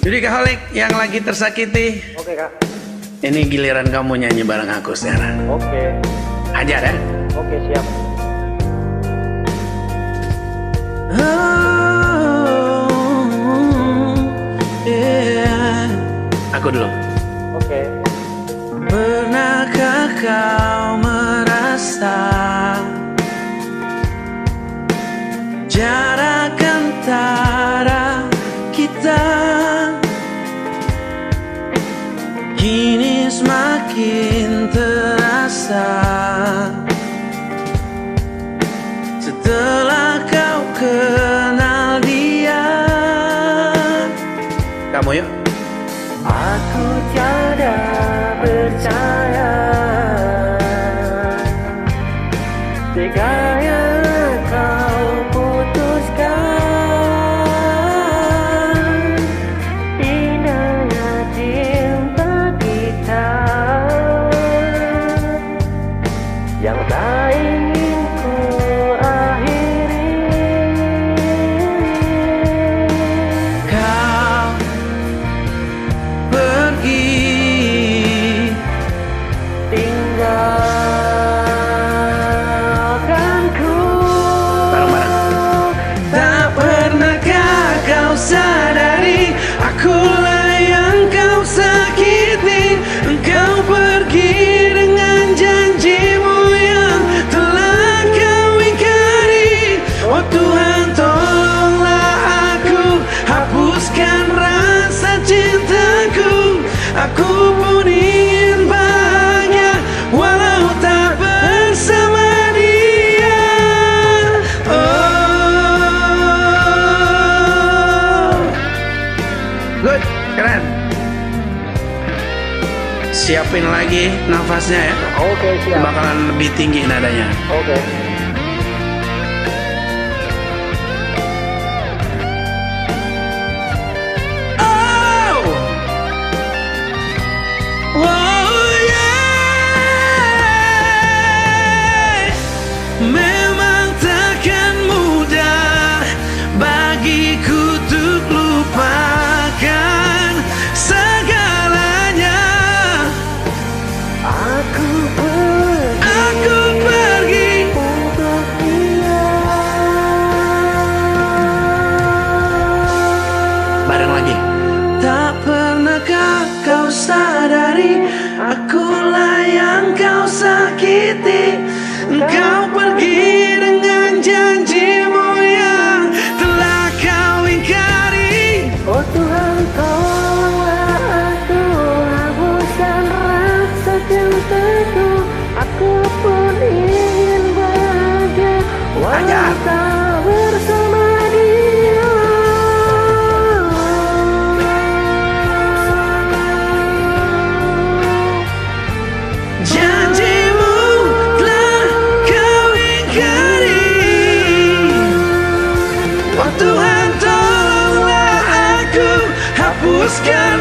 Judikaholik yang lagi tersakiti. Oke, Kak. Ini giliran kamu nyanyi bareng aku sekarang. Oke. Ajar ya. Oke, siap. Aku dulu. Oke. Pernahkah kau merasa jarak antara kita kini semakin terasa setelah kau kenal dia? Kamu yuk. Aku tiada percaya teganya kau putuskan indahnya cinta kita yang tak ingin ku akhiri. Kau pergi tinggalkanku. bareng-bareng. Tak pernahkah kau sadari akulah yang kau sakiti. Engkau pergi dengan janjimu yang telah kau ingkari. Oh Tuhan, tolonglah aku, hapuskan rasa cintaku. Aku pun ingin bahagia walau tak bersama dia. Oh, good, keren. Siapin lagi nafasnya ya. Oke, siap. Bakalan lebih tinggi nadanya. Oke. Oh, oh yeah. Memang takkan mudah bagiku untuk lupakan segalanya. Aku pergi untuk dia. bareng lagi. Tak pernahkah kau sadari akulah yang kau sakiti. Engkau pergi dengan janjimu yang telah kau ingkari. Oh Tuhan, tolonglah aku, hapuskan rasa cintaku. Aku pun ingin bahagia walau tak bersama dia. Janjimu telah kau ingkari. Oh Tuhan, tolonglah aku, hapuskan